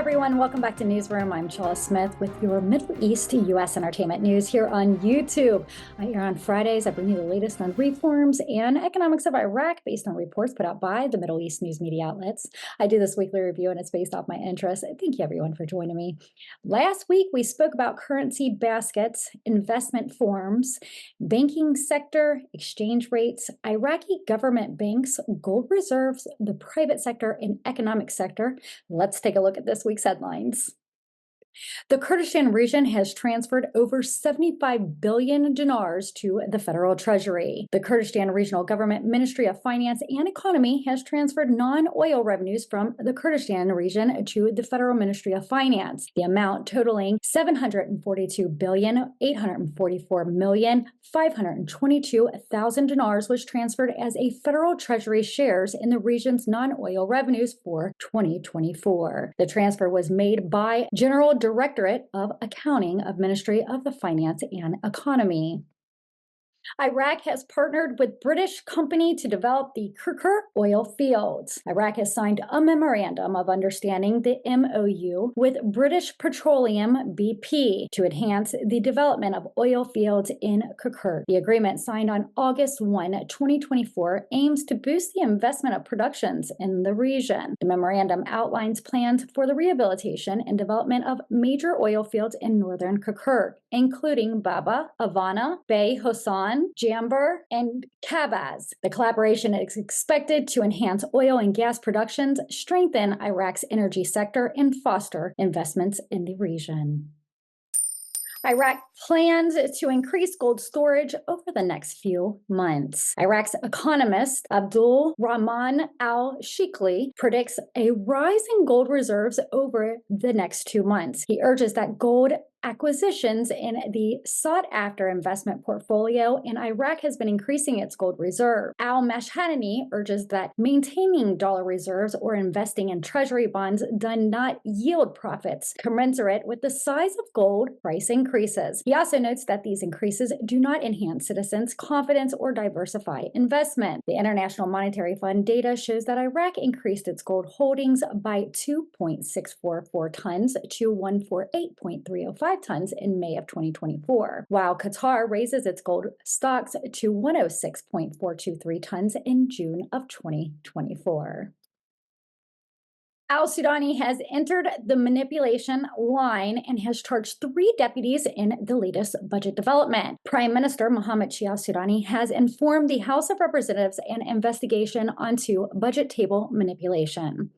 everyone, welcome back to Newsroom. I'm Chella Smith with your Middle East to U.S. entertainment news here on YouTube. I air on Fridays. I bring you the latest on reforms and economics of Iraq based on reports put out by the Middle East news media outlets. I do this weekly review and it's based off my interests. Thank you everyone for joining me. Last week, we spoke about currency baskets, investment forms, banking sector, exchange rates, Iraqi government banks, gold reserves, the private sector, and economic sector. Let's take a look at this week's headlines. The Kurdistan region has transferred over 75 billion dinars to the federal treasury. The Kurdistan Regional Government Ministry of Finance and Economy has transferred non-oil revenues from the Kurdistan region to the Federal Ministry of Finance. The amount totaling 742,844,522,000 dinars was transferred as a federal treasury shares in the region's non-oil revenues for 2024. The transfer was made by General Directorate of Accounting of Ministry of the Finance and Economy. Iraq has partnered with British company to develop the Kirkuk oil fields. Iraq has signed a memorandum of understanding, the MOU, with British Petroleum BP to enhance the development of oil fields in Kirkuk. The agreement signed on August 1, 2024 aims to boost the investment of productions in the region. The memorandum outlines plans for the rehabilitation and development of major oil fields in northern Kirkuk, including Baba, Havana, Bay Hassan, Jamber, and Kabaz. The collaboration is expected to enhance oil and gas productions, strengthen Iraq's energy sector, and foster investments in the region. Iraq plans to increase gold storage over the next few months. Iraq's economist Abdul Rahman al-Shikli predicts a rise in gold reserves over the next 2 months. He urges that gold acquisitions in the sought-after investment portfolio, and Iraq has been increasing its gold reserve. Al-Mashhadani urges that maintaining dollar reserves or investing in treasury bonds does not yield profits commensurate with the size of gold price increases. He also notes that these increases do not enhance citizens' confidence or diversify investment. The International Monetary Fund data shows that Iraq increased its gold holdings by 2.644 tons to 148.305 tons in May of 2024, while Qatar raises its gold stocks to 106.423 tons in June of 2024. Al-Sudani has entered the manipulation line and has charged 3 deputies in the latest budget development. Prime Minister Mohammed Shia al-Sudani has informed the House of Representatives an investigation onto budget table manipulation.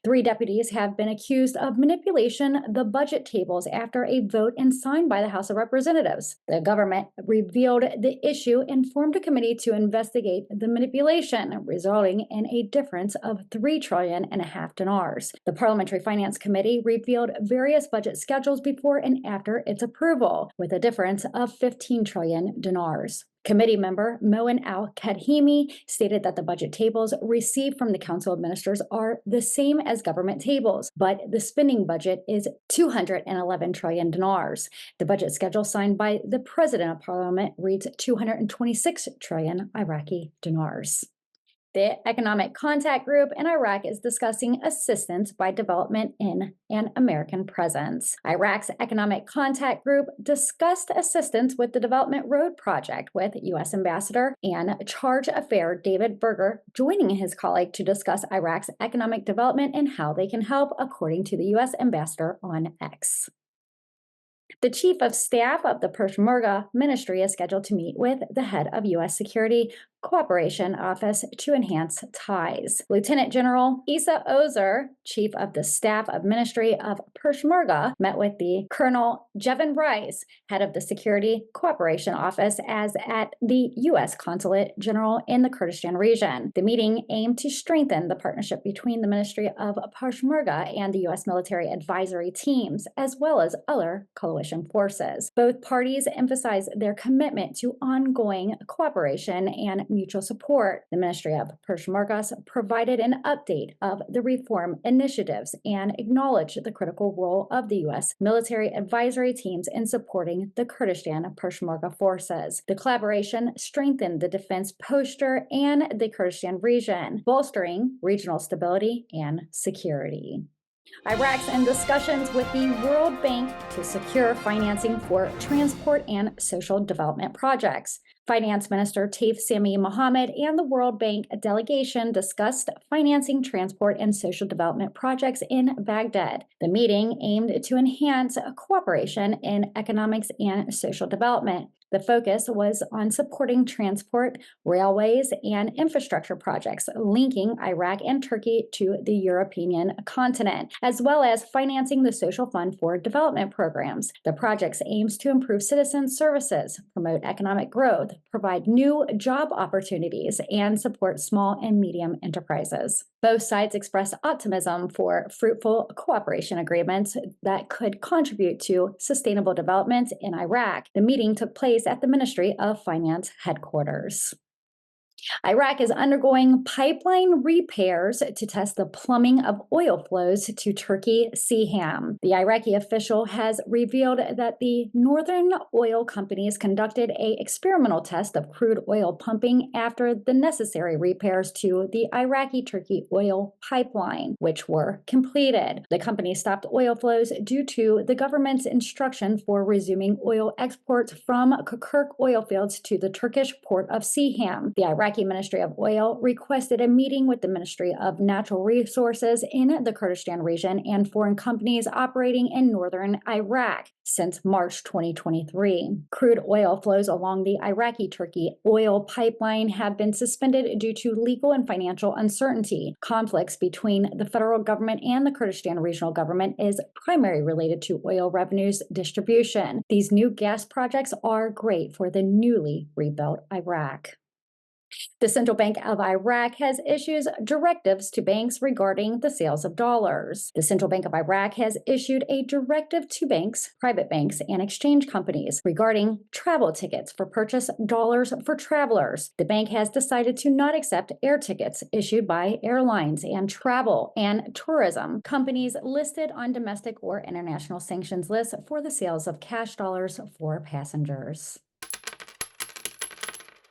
3 deputies have been accused of manipulation the budget tables after a vote and signed by the House of Representatives. The government revealed the issue and formed a committee to investigate the manipulation, resulting in a difference of 3.5 trillion dinars. The Parliamentary Finance Committee revealed various budget schedules before and after its approval, with a difference of 15 trillion dinars. Committee member Moen al-Kadhimi stated that the budget tables received from the Council of Ministers are the same as government tables, but the spending budget is 211 trillion dinars. The budget schedule signed by the President of Parliament reads 226 trillion Iraqi dinars. The Economic Contact Group in Iraq is discussing assistance by development in an American presence. Iraq's Economic Contact Group discussed assistance with the Development Road Project with U.S. Ambassador and Charge Affair David Berger joining his colleague to discuss Iraq's economic development and how they can help, according to the U.S. Ambassador on X. The Chief of Staff of the Peshmerga Ministry is scheduled to meet with the head of U.S. Security Cooperation Office to enhance ties. Lieutenant General Issa Ozer, Chief of the Staff of Ministry of Peshmerga, met with the Colonel Jevin Rice, head of the Security Cooperation Office, as at the U.S. Consulate General in the Kurdistan region. The meeting aimed to strengthen the partnership between the Ministry of Peshmerga and the U.S. military advisory teams, as well as other coalition forces. Both parties emphasized their commitment to ongoing cooperation and mutual support. The Ministry of Peshmerga provided an update of the reform initiatives and acknowledged the critical role of the U.S. military advisory teams in supporting the Kurdistan Peshmerga forces. The collaboration strengthened the defense posture and the Kurdistan region, bolstering regional stability and security. Iraq's in discussions with the World Bank to secure financing for transport and social development projects. Finance Minister Taif Sami Mohammed and the World Bank delegation discussed financing transport and social development projects in Baghdad. The meeting aimed to enhance cooperation in economics and social development. The focus was on supporting transport, railways, and infrastructure projects linking Iraq and Turkey to the European continent, as well as financing the Social Fund for Development programs. The project's aims to improve citizen services, promote economic growth, provide new job opportunities, and support small and medium enterprises. Both sides expressed optimism for fruitful cooperation agreements that could contribute to sustainable development in Iraq. The meeting took place at the Ministry of Finance headquarters. Iraq is undergoing pipeline repairs to test the plumbing of oil flows to Turkey Seaham. The Iraqi official has revealed that the northern oil companies conducted an experimental test of crude oil pumping after the necessary repairs to the Iraqi-Turkey oil pipeline, which were completed. The company stopped oil flows due to the government's instruction for resuming oil exports from Kirkuk oil fields to the Turkish port of Seaham. The Iraqi Ministry of Oil requested a meeting with the Ministry of Natural Resources in the Kurdistan region and foreign companies operating in northern Iraq since March 2023. Crude oil flows along the Iraqi-Turkey oil pipeline have been suspended due to legal and financial uncertainty. Conflicts between the federal government and the Kurdistan regional government is primarily related to oil revenues distribution. These new gas projects are great for the newly rebuilt Iraq. The Central Bank of Iraq has issued directives to banks regarding the sales of dollars. The Central Bank of Iraq has issued a directive to banks, private banks, and exchange companies regarding travel tickets for purchase dollars for travelers. The bank has decided to not accept air tickets issued by airlines and travel and tourism companies listed on domestic or international sanctions lists for the sales of cash dollars for passengers.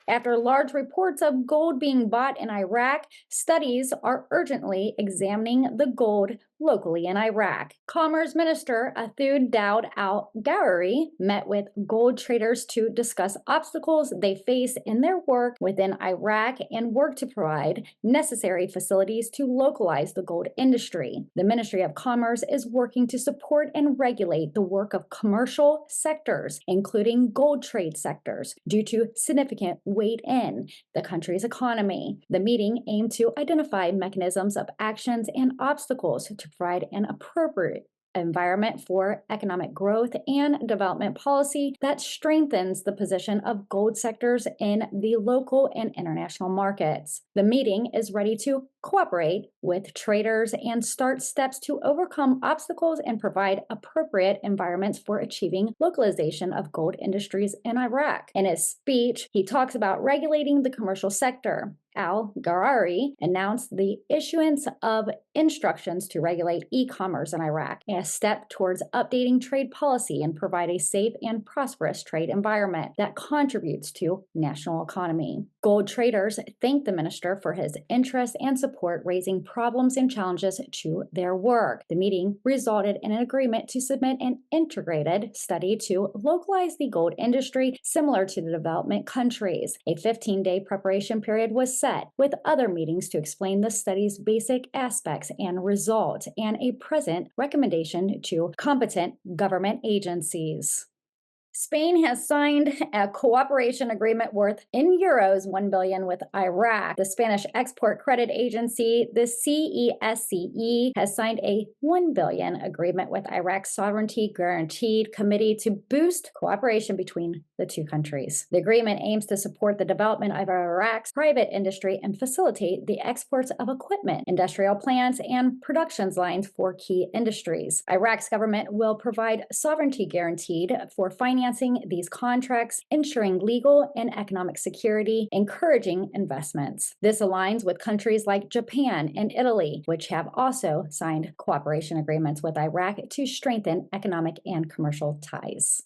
After large reports of gold being bought in Iraq, studies are urgently examining the gold locally in Iraq. Commerce Minister Athud Daud al-Ghauri met with gold traders to discuss obstacles they face in their work within Iraq and work to provide necessary facilities to localize the gold industry. The Ministry of Commerce is working to support and regulate the work of commercial sectors, including gold trade sectors, due to significant weight in the country's economy. The meeting aimed to identify mechanisms of actions and obstacles to provide an appropriate environment for economic growth and development policy that strengthens the position of gold sectors in the local and international markets. The meeting is ready to cooperate with traders and start steps to overcome obstacles and provide appropriate environments for achieving localization of gold industries in Iraq. In his speech, he talks about regulating the commercial sector. Al-Ghauri announced the issuance of instructions to regulate e-commerce in Iraq, a step towards updating trade policy and provide a safe and prosperous trade environment that contributes to national economy. Gold traders thanked the minister for his interest and support raising problems and challenges to their work. The meeting resulted in an agreement to submit an integrated study to localize the gold industry similar to the development countries. A 15-day preparation period was set, with other meetings to explain the study's basic aspects and results, and a present recommendation to competent government agencies. Spain has signed a cooperation agreement worth in euros 1 billion with Iraq. The Spanish Export Credit Agency, the CESCE, has signed a 1 billion agreement with Iraq's Sovereignty Guaranteed Committee to boost cooperation between the two countries. The agreement aims to support the development of Iraq's private industry and facilitate the exports of equipment, industrial plants, and production lines for key industries. Iraq's government will provide sovereignty guaranteed for financing these contracts, ensuring legal and economic security, encouraging investments. This aligns with countries like Japan and Italy, which have also signed cooperation agreements with Iraq to strengthen economic and commercial ties.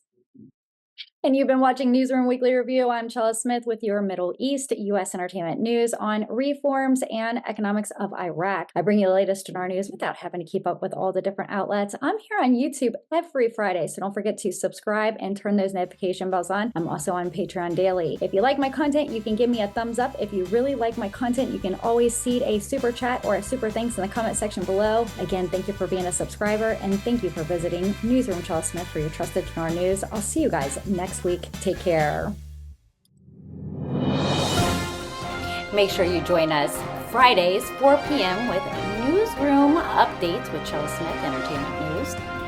And you've been watching Newsroom Weekly Review. I'm Chella Smith with your Middle East, U.S. entertainment news on reforms and economics of Iraq. I bring you the latest Dinar news without having to keep up with all the different outlets. I'm here on YouTube every Friday, so don't forget to subscribe and turn those notification bells on. I'm also on Patreon daily. If you like my content, you can give me a thumbs up. If you really like my content, you can always seed a super chat or a super thanks in the comment section below. Again, thank you for being a subscriber, and thank you for visiting Newsroom Chella Smith for your trusted Dinar news. I'll see you guys next week. Take care. Make sure you join us Fridays, 4 p.m. with Newsroom Updates with Chella Smith Entertainment News.